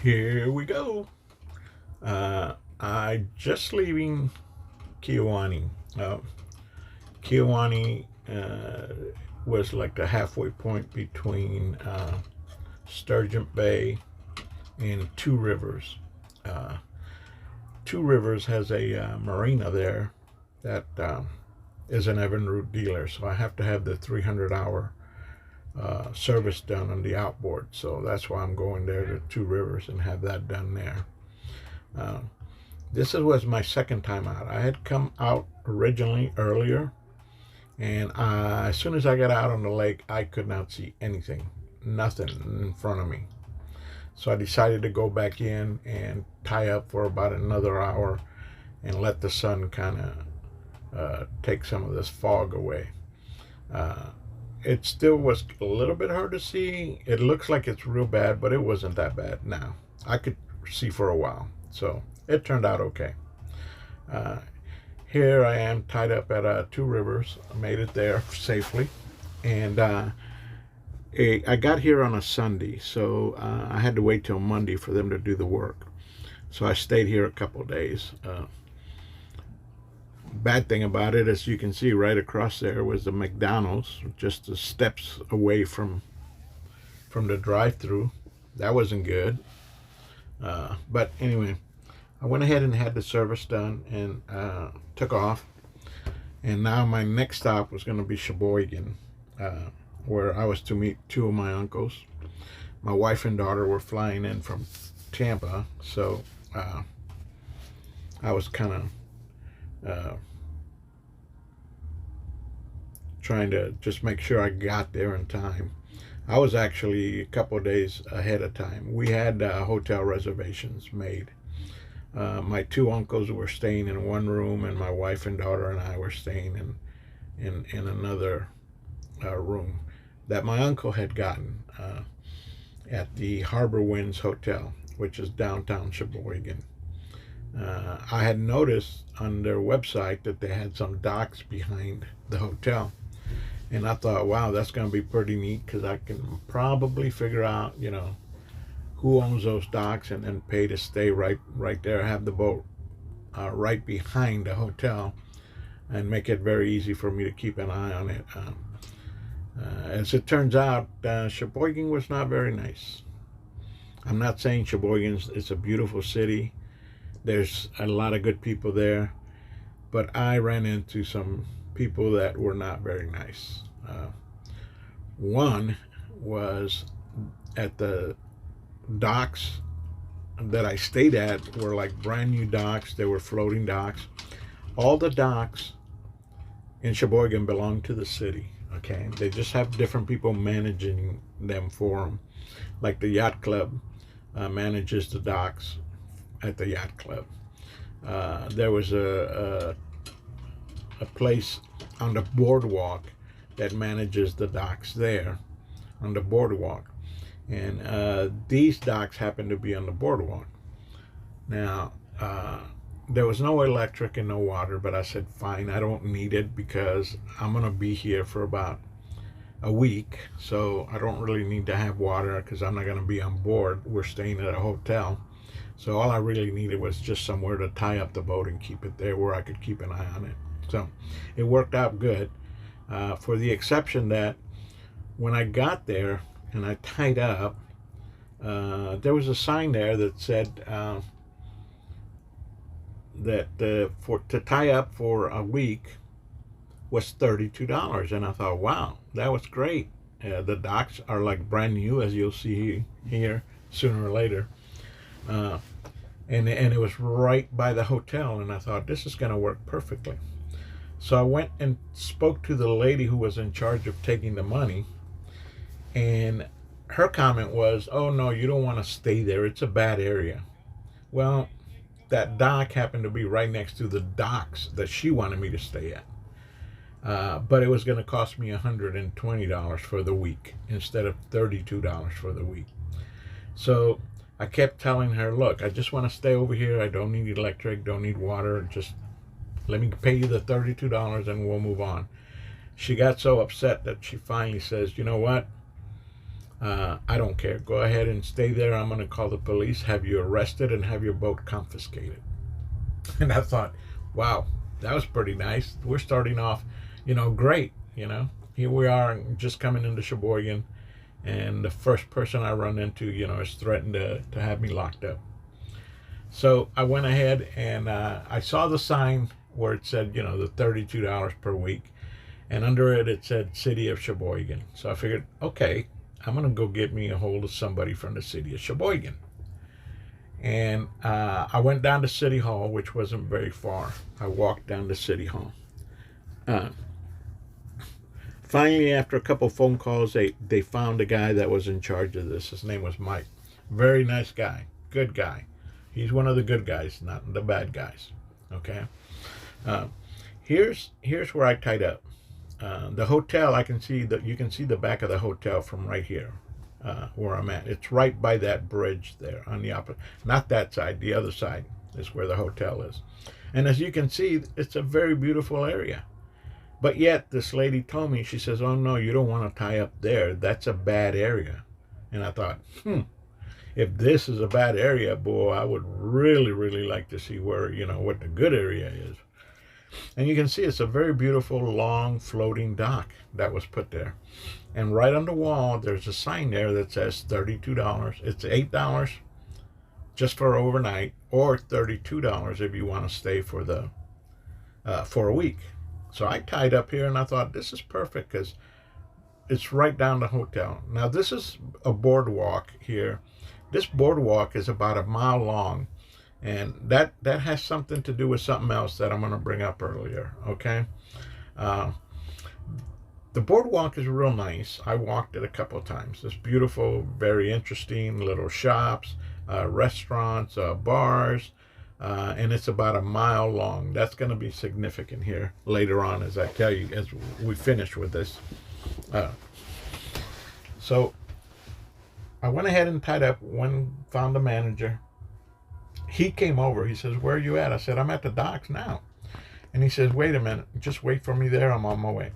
Here we go. I just leaving Kiowani. Kiowani was like the halfway point between Sturgeon Bay and Two Rivers. Uh, Two Rivers has a marina there that is an Evinrude dealer, so I have to have the 300-hour service done on the outboard. So that's why I'm going there to Two Rivers and have that done there. Uh, this was my second time out. I had come out originally earlier, and as soon as I got out on the lake, I could not see anything, nothing in front of me. So I decided to go back in and tie up for about another hour and let the sun kind of take some of this fog away. Uh, it still was a little bit hard to see. It looks like it's real bad, but it wasn't that bad now. I could see for a while, so it turned out okay. Uh, Here I am tied up at Two Rivers. I made it there safely, and I got here on a Sunday, so I had to wait till Monday for them to do the work. So I stayed here a couple of days. Bad thing about it, as you can see right across there, was the McDonald's, just the steps away from the drive-through. That wasn't good. But anyway, I went ahead and had the service done and took off. And now my next stop was going to be Sheboygan, where I was to meet two of my uncles. My wife and daughter were flying in from Tampa, so I was kind of trying to just make sure I got there in time. I was actually a couple of days ahead of time. We had hotel reservations made. My two uncles were staying in one room, and my wife and daughter and I were staying in another room that my uncle had gotten at the Harbor Winds Hotel, which is downtown Sheboygan. I had noticed on their website that they had some docks behind the hotel, and I thought, wow, that's going to be pretty neat because I can probably figure out, who owns those docks and then pay to stay right there, have the boat right behind the hotel, and make it very easy for me to keep an eye on it. As it turns out, Sheboygan was not very nice. I'm not saying Sheboygan is a beautiful city. There's a lot of good people there, but I ran into some people that were not very nice. One was at the docks that I stayed at were like brand new docks. They were floating docks. All the docks in Sheboygan belong to the city. Okay, they just have different people managing them for them. Like the yacht club manages the docks at the yacht club. There was a place on the boardwalk that manages the docks there on the boardwalk, and these docks happen to be on the boardwalk. Now, there was no electric and no water, but I said, fine, I don't need it because I'm going to be here for about a week, so I don't really need to have water because I'm not going to be on board. We're staying at a hotel. So all I really needed was just somewhere to tie up the boat and keep it there where I could keep an eye on it. So it worked out good, for the exception that when I got there and I tied up, there was a sign there that said that for to tie up for a week was $32, and I thought, wow, that was great. The docks are like brand new, as you'll see here sooner or later. And it was right by the hotel, and I thought this is going to work perfectly. So I went and spoke to the lady who was in charge of taking the money, and her comment was, oh no, you don't want to stay there, it's a bad area. Well, that dock happened to be right next to the docks that she wanted me to stay at, but it was going to cost me $120 for the week instead of $32 for the week. So I kept telling her, look, I just want to stay over here. I don't need electric, don't need water. Just let me pay you the $32 and we'll move on. She got so upset that she finally says, you know what? I don't care. Go ahead and stay there. I'm going to call the police, have you arrested, and have your boat confiscated. And I thought, wow, that was pretty nice. We're starting off, great. Here we are just coming into Sheboygan, and the first person I run into, is threatened to have me locked up. So I went ahead and I saw the sign where it said, the $32 per week. And under it, it said City of Sheboygan. So I figured, okay, I'm going to go get me a hold of somebody from the City of Sheboygan. And I went down to City Hall, which wasn't very far. I walked down to City Hall. Finally, after a couple phone calls, they found a guy that was in charge of this. His name was Mike. Very nice guy. Good guy. He's one of the good guys, not the bad guys. Okay? Here's where I tied up. The hotel, you can see the back of the hotel from right here, where I'm at. It's right by that bridge there on the opposite, not that side, the other side is where the hotel is. And as you can see, it's a very beautiful area. But yet, this lady told me, she says, oh no, you don't want to tie up there. That's a bad area. And I thought, if this is a bad area, boy, I would really, really like to see where, what the good area is. And you can see it's a very beautiful, long, floating dock that was put there. And right on the wall, there's a sign there that says $32. It's $8 just for overnight, or $32 if you want to stay for a week. So I tied up here, and I thought, this is perfect because it's right down the hotel. Now, this is a boardwalk here. This boardwalk is about a mile long. And that has something to do with something else that I'm going to bring up earlier, okay? The boardwalk is real nice. I walked it a couple of times. It's beautiful, very interesting, little shops, restaurants, bars, and it's about a mile long. That's going to be significant here later on, as I tell you, as we finish with this. So I went ahead and tied up, found the manager. He came over. He says, where are you at? I said, I'm at the docks now. And he says, wait a minute. Just wait for me there. I'm on my way.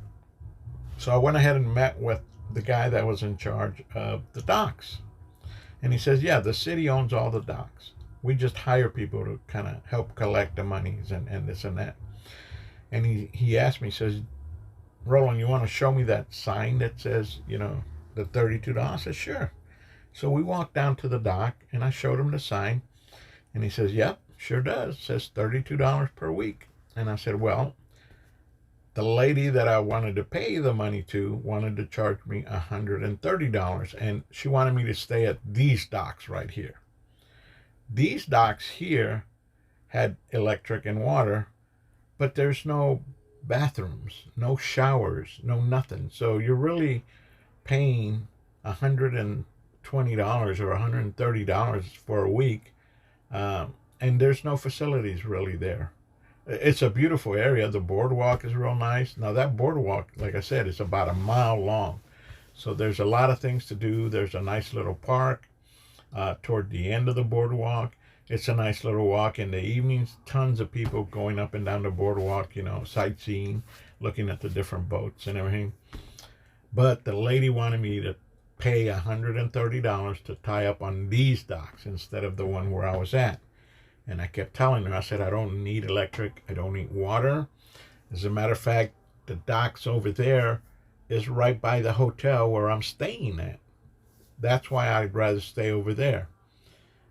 So I went ahead and met with the guy that was in charge of the docks. And he says, yeah, the city owns all the docks. We just hire people to kind of help collect the monies and this and that. And he asked me, he says, Roland, you want to show me that sign that says, the $32? I said, sure. So we walked down to the dock, and I showed him the sign. And he says, yep, sure does. It says $32 per week. And I said, well, the lady that I wanted to pay the money to wanted to charge me $130. And she wanted me to stay at these docks right here. These docks here had electric and water, but there's no bathrooms, no showers, no nothing. So you're really paying $120 or $130 for a week. And there's no facilities really there. It's a beautiful area. The boardwalk is real nice. Now that boardwalk, like I said, is about a mile long. So there's a lot of things to do. There's a nice little park toward the end of the boardwalk. It's a nice little walk in the evenings. Tons of people going up and down the boardwalk, sightseeing, looking at the different boats and everything. But the lady wanted me to pay $130 to tie up on these docks instead of the one where I was at. And I kept telling her, I said, I don't need electric. I don't need water. As a matter of fact, the docks over there is right by the hotel where I'm staying at. That's why I'd rather stay over there.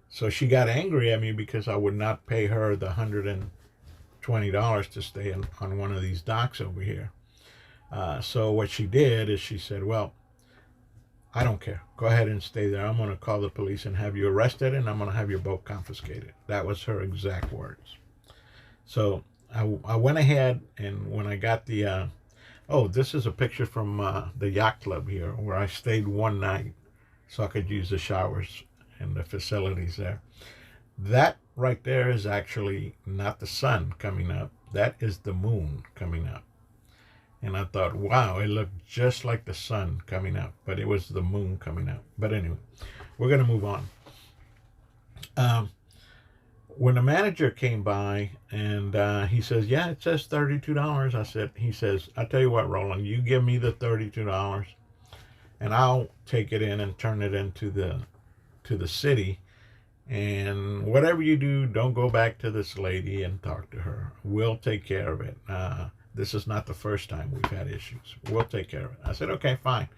So she got angry at me because I would not pay her the $120 to stay on one of these docks over here. So what she did is she said, well, I don't care. Go ahead and stay there. I'm going to call the police and have you arrested, and I'm going to have your boat confiscated. That was her exact words. So I went ahead, and when I got the, this is a picture from the yacht club here where I stayed one night so I could use the showers and the facilities there. That right there is actually not the sun coming up. That is the moon coming up. And I thought, wow, it looked just like the sun coming up, but it was the moon coming up. But anyway, we're going to move on. When the manager came by and he says, yeah, it says $32. He says, I tell you what, Roland, you give me the $32 and I'll take it in and turn it into the city. And whatever you do, don't go back to this lady and talk to her. We'll take care of it. This is not the first time we've had issues. We'll take care of it. I said, okay, fine.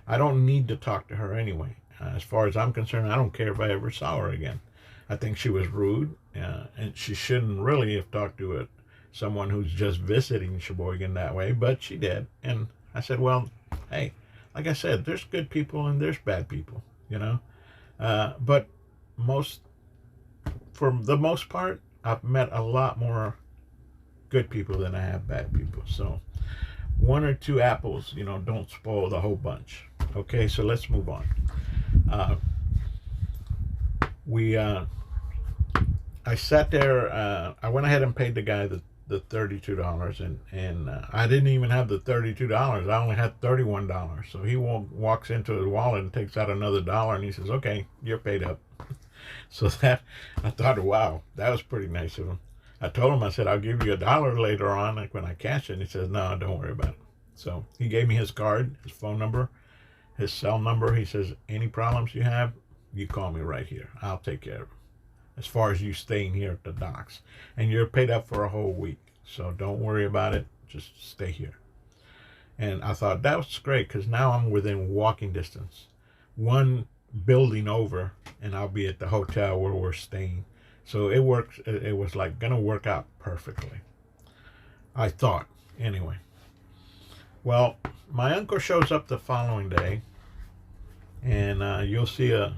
I don't need to talk to her anyway. As far as I'm concerned, I don't care if I ever saw her again. I think she was rude, and she shouldn't really have talked to someone who's just visiting Sheboygan that way, but she did. And I said, well, hey, like I said, there's good people and there's bad people, you know. But most, for the most part, I've met a lot more good people than I have bad people. So one or two apples, don't spoil the whole bunch. Okay, so let's move on. Uh, we I sat there. I went ahead and paid the guy the $32, and I didn't even have the $32. I only had $31. So he walks into his wallet and takes out another dollar, and he says, "Okay, you're paid up." So that, I thought, wow, that was pretty nice of him. I told him, I said, I'll give you $1 later on, like when I cash it. And he says, no, don't worry about it. So he gave me his card, his phone number, his cell number. He says, any problems you have, you call me right here. I'll take care of them. As far as you staying here at the docks. And you're paid up for a whole week. So don't worry about it. Just stay here. And I thought that was great, because now I'm within walking distance. One building over, and I'll be at the hotel where we're staying. So it works. It was like gonna work out perfectly, I thought, anyway. Well, my uncle shows up the following day, and you'll see a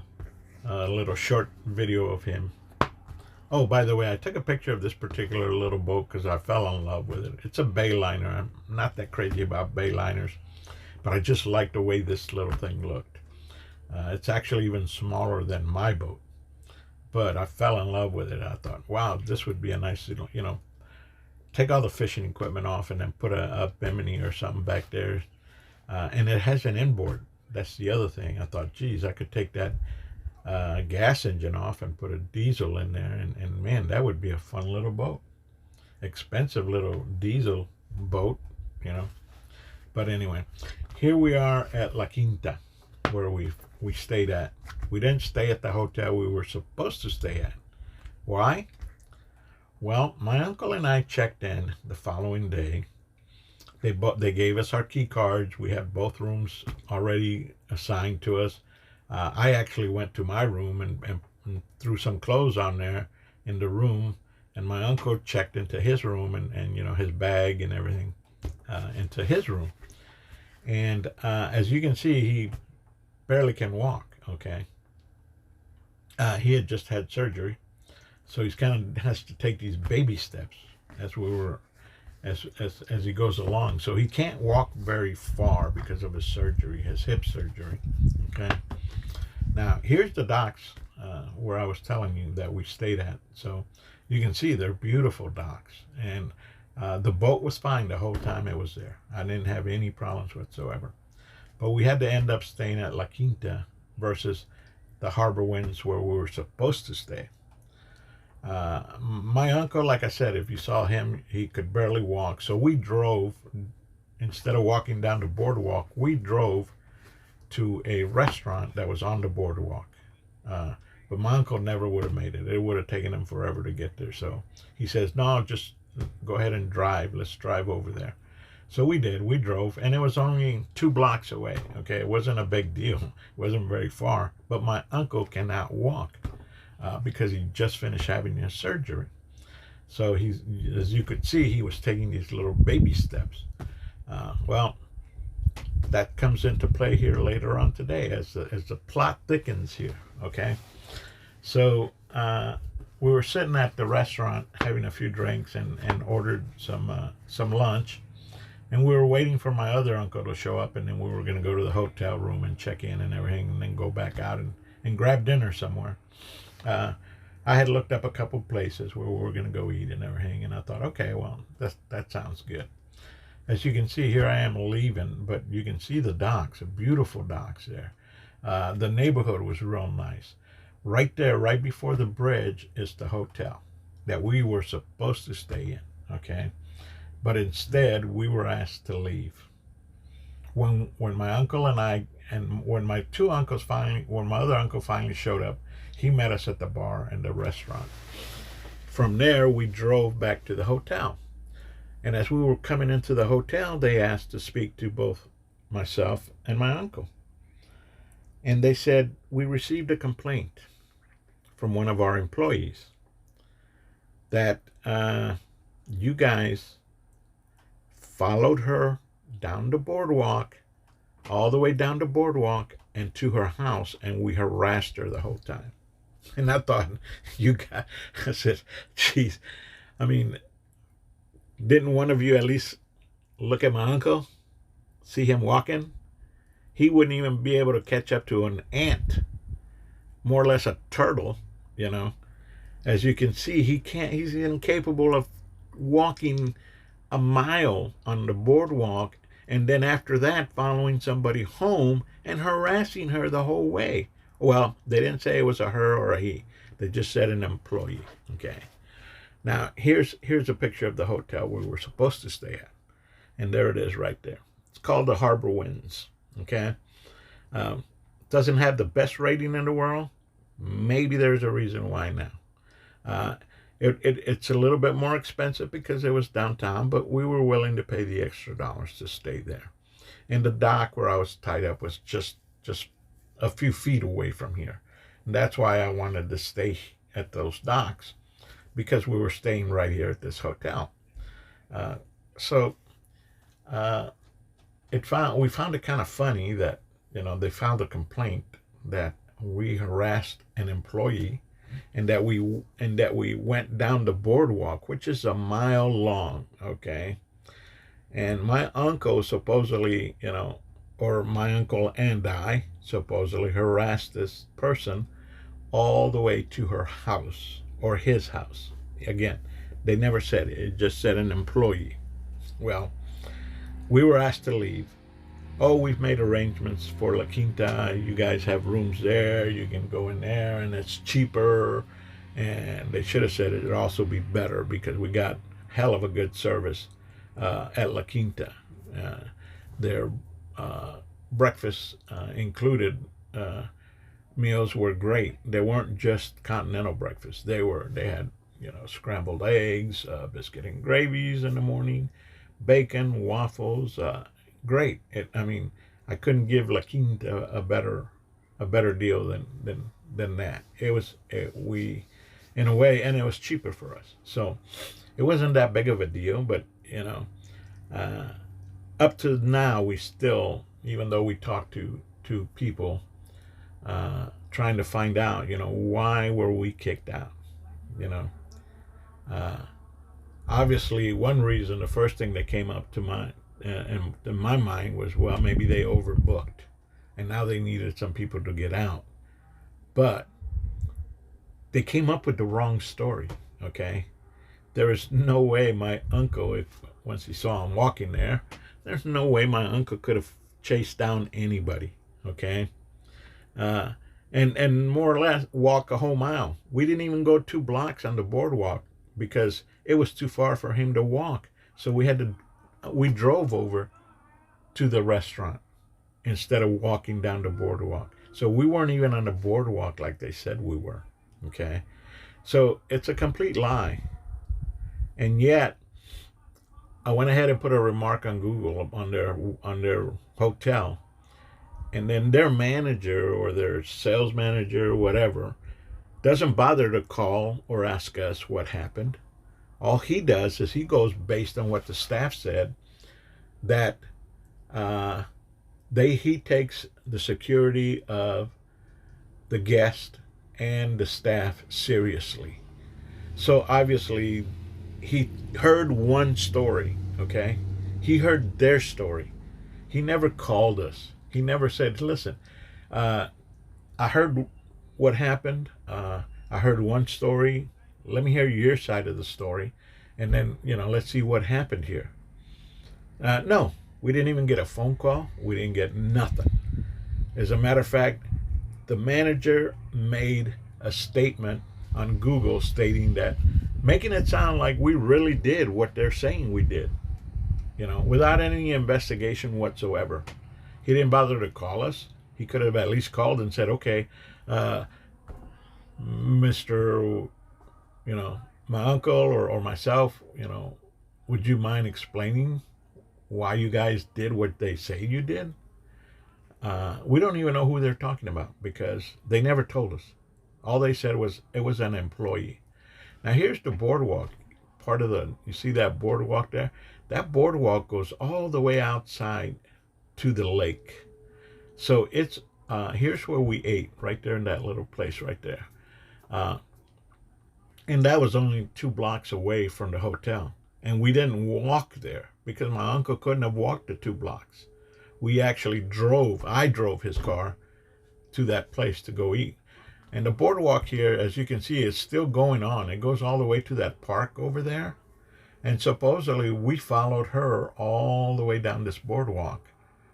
little short video of him. Oh, by the way, I took a picture of this particular little boat because I fell in love with it. It's a bayliner. I'm not that crazy about bayliners, but I just like the way this little thing looked. It's actually even smaller than my boat, but I fell in love with it. I thought, wow, this would be a nice little, take all the fishing equipment off and then put a bimini or something back there. And it has an inboard. That's the other thing. I thought, geez, I could take that gas engine off and put a diesel in there, and man, that would be a fun little boat. Expensive little diesel boat, But anyway, here we are at La Quinta, where we stayed at. We didn't stay at the hotel we were supposed to stay at. Why? Well, my uncle and I checked in the following day. They gave us our key cards. We had both rooms already assigned to us. I actually went to my room and threw some clothes on there in the room, and my uncle checked into his room and his bag and everything into his room. And as you can see, he barely can walk. Okay. He had just had surgery, so he's kind of has to take these baby steps as he goes along. So he can't walk very far because of his surgery, his hip surgery. Okay. Now here's the docks where I was telling you that we stayed at. So you can see they're beautiful docks, and the boat was fine the whole time it was there. I didn't have any problems whatsoever. But we had to end up staying at La Quinta versus the Harbor Winds where we were supposed to stay. My uncle, like I said, if you saw him, he could barely walk. So we drove, instead of walking down the boardwalk, we drove to a restaurant that was on the boardwalk. But my uncle never would have made it. It would have taken him forever to get there. So he says, no, just go ahead and drive. Let's drive over there. So we did. We drove, and it was only 2 blocks away. Okay, it wasn't a big deal. It wasn't very far. But my uncle cannot walk because he just finished having his surgery. So he's, as you could see, he was taking these little baby steps. Well, that comes into play here later on today as the plot thickens here. Okay, so we were sitting at the restaurant having a few drinks and ordered some lunch. And we were waiting for my other uncle to show up, and then we were going to go to the hotel room and check in and everything, and then go back out and grab dinner somewhere. I had looked up a couple places where we were going to go eat and everything, and I thought, okay, well, that sounds good. As you can see, here I am leaving, but you can see the docks, beautiful docks there. The neighborhood was real nice. Right there, right before the bridge, is the hotel that we were supposed to stay in, okay? But instead, we were asked to leave. when my uncle and I, and when my two uncles finally, when my other uncle finally showed up, he met us at the bar and the restaurant. From there, we drove back to the hotel. And as we were coming into the hotel, they asked to speak to both myself and my uncle. And they said, we received a complaint from one of our employees that you guys followed her down the boardwalk, all the way down the boardwalk and to her house, and we harassed her the whole time. And I thought, I said, geez, I mean, didn't one of you at least look at my uncle, see him walking? He wouldn't even be able to catch up to an ant, more or less a turtle, you know. As you can see, he's incapable of walking a mile on the boardwalk and then after that following somebody home and harassing her the whole way. Well, they didn't say it was a her or a he. They just said an employee. Okay. Now, here's a picture of the hotel we were supposed to stay at. And there it is right there. It's called the Harbor Winds. Okay. Doesn't have the best rating in the world. Maybe there's a reason why now. It's a little bit more expensive because it was downtown, but we were willing to pay the extra dollars to stay there. And the dock where I was tied up was just a few feet away from here. And that's why I wanted to stay at those docks, because we were staying right here at this hotel. So we found it kind of funny that, they found a complaint that we harassed an employee and that we went down the boardwalk, which is a mile long, okay? And my uncle supposedly, or my uncle and I supposedly harassed this person all the way to her house or his house. Again, they never said it. It just said an employee. Well, we were asked to leave. Oh, we've made arrangements for La Quinta. You guys have rooms there. You can go in there, and it's cheaper. And they should have said it'd also be better because we got hell of a good service at La Quinta. Their breakfast included meals were great. They weren't just continental breakfast. They had scrambled eggs, biscuit and gravies in the morning, bacon, waffles. Great. I couldn't give La Quinta a better deal than that. We in a way, and it was cheaper for us. So it wasn't that big of a deal, but up to now we still, even though we talked to people trying to find out, why were we kicked out? Obviously one reason, the first thing that came up to mind in my mind was, well, maybe they overbooked and now they needed some people to get out. But they came up with the wrong story, okay? There is no way my uncle, once he saw him walking there's no way my uncle could have chased down anybody, okay? And more or less walk a whole mile. We didn't even go 2 blocks on the boardwalk because it was too far for him to walk. So we drove over to the restaurant instead of walking down the boardwalk. So we weren't even on the boardwalk like they said we were, okay? So it's a complete lie. And yet, I went ahead and put a remark on Google on their hotel. And then their manager or their sales manager or whatever doesn't bother to call or ask us what happened. All he does is he goes based on what the staff said, that he takes the security of the guest and the staff seriously. So obviously he heard one story, okay? He heard their story. He never called us. He never said, listen, I heard what happened. I heard one story. Let me hear your side of the story. And then, let's see what happened here. No, we didn't even get a phone call. We didn't get nothing. As a matter of fact, the manager made a statement on Google stating that, making it sound like we really did what they're saying we did, without any investigation whatsoever. He didn't bother to call us. He could have at least called and said, okay, uh, Mr., my uncle or myself, would you mind explaining why you guys did what they say you did? We don't even know who they're talking about because they never told us. All they said was it was an employee. Now here's the boardwalk. You see that boardwalk there? That boardwalk goes all the way outside to the lake. So here's where we ate, right there in that little place right there. Uh, and that was only 2 blocks away from the hotel. And we didn't walk there because my uncle couldn't have walked the 2 blocks. We actually I drove his car to that place to go eat. And the boardwalk here, as you can see, is still going on. It goes all the way to that park over there. And supposedly we followed her all the way down this boardwalk,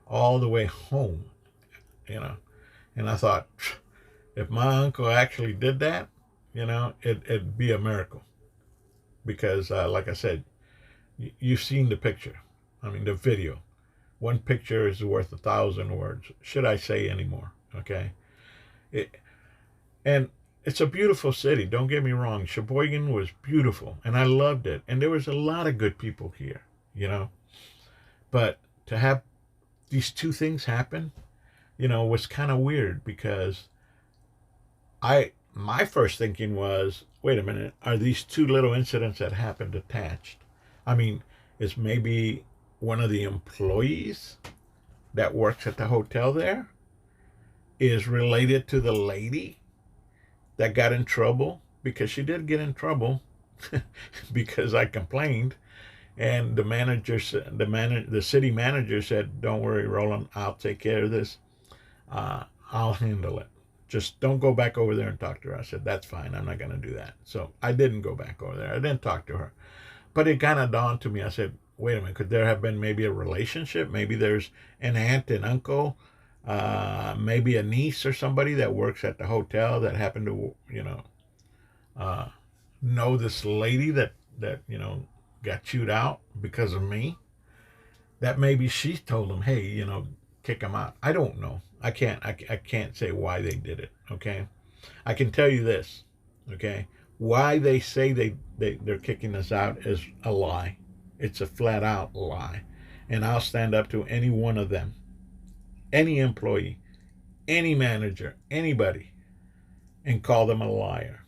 all the way home, And I thought, if my uncle actually did that, it'd be a miracle. Because, like I said, you've seen the picture. I mean, the video. One picture is worth 1,000 words. Should I say anymore? Okay. And it's a beautiful city. Don't get me wrong. Sheboygan was beautiful, and I loved it. And there was a lot of good people here, But to have these two things happen, was kind of weird because my first thinking was, wait a minute, are these two little incidents that happened attached? I mean, is maybe one of the employees that works at the hotel there is related to the lady that got in trouble? Because she did get in trouble because I complained. And the city manager said, don't worry, Roland, I'll take care of this. I'll handle it. Just don't go back over there and talk to her. I said, that's fine. I'm not going to do that. So I didn't go back over there. I didn't talk to her. But it kind of dawned to me. I said, wait a minute, could there have been maybe a relationship? Maybe there's an aunt and uncle, maybe a niece or somebody that works at the hotel that happened to, know this lady that got chewed out because of me. That maybe she told them, hey, kick him out. I don't know. I can't say why they did it. Okay. I can tell you this. Okay. Why they say they're kicking us out is a lie. It's a flat out lie. And I'll stand up to any one of them, any employee, any manager, anybody, and call them a liar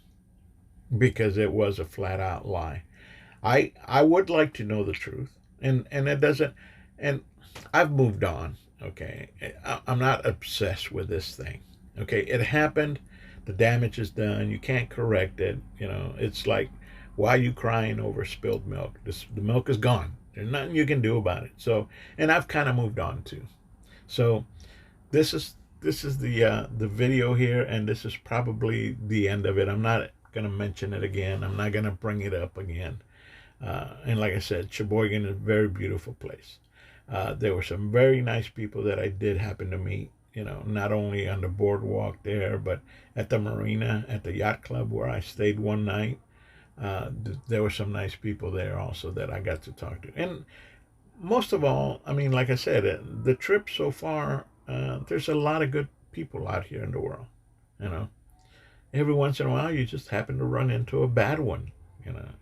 because it was a flat out lie. I would like to know the truth, and it doesn't, and I've moved on. Okay, I'm not obsessed with this thing. Okay, it happened. The damage is done. You can't correct it. It's like, why are you crying over spilled milk? The milk is gone. There's nothing you can do about it. So, and I've kind of moved on too. So, this is the video here, and this is probably the end of it. I'm not going to mention it again. I'm not going to bring it up again. And like I said, Sheboygan is a very beautiful place. There were some very nice people that I did happen to meet, not only on the boardwalk there, but at the marina, at the yacht club where I stayed one night. There were some nice people there also that I got to talk to. And most of all, I mean, like I said, the trip so far, there's a lot of good people out here in the world, Every once in a while, you just happen to run into a bad one,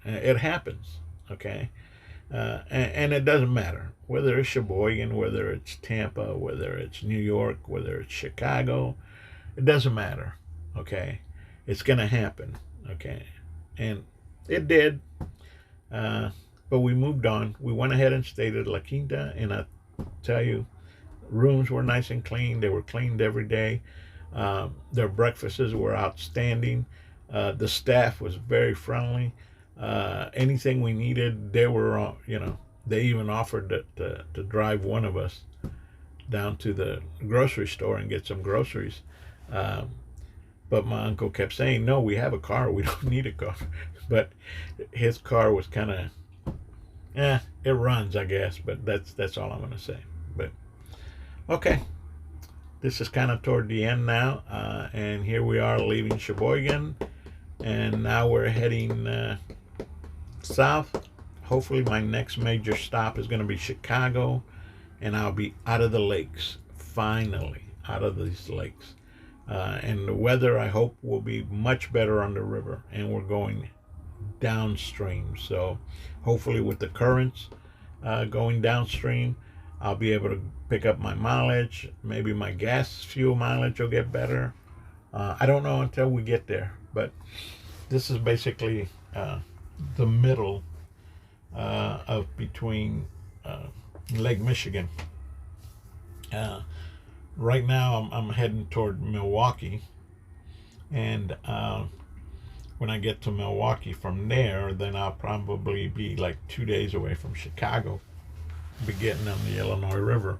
It happens, okay? And it doesn't matter whether it's Sheboygan, whether it's Tampa, whether it's New York, whether it's Chicago. It doesn't matter, okay? It's going to happen, okay? And it did, but we moved on. We went ahead and stayed at La Quinta, and I tell you, rooms were nice and clean. They were cleaned every day. Their breakfasts were outstanding. The staff was very friendly. Anything we needed, they were, they even offered to drive one of us down to the grocery store and get some groceries. But my uncle kept saying, no, we have a car. We don't need a car. But his car was kind of, it runs, I guess. But that's all I'm going to say. But, okay. This is kind of toward the end now. And here we are leaving Sheboygan. And now we're heading south. Hopefully my next major stop is going to be Chicago, and I'll be out of the lakes finally out of these lakes. And the weather, I hope, will be much better on the river, and we're going downstream. So hopefully with the currents going downstream, I'll be able to pick up my mileage. Maybe my gas fuel mileage will get better. I don't know until we get there, but this is basically the middle of between Lake Michigan. Right now I'm heading toward Milwaukee, and when I get to Milwaukee from there, then I'll probably be like 2 days away from Chicago, be getting on the Illinois River.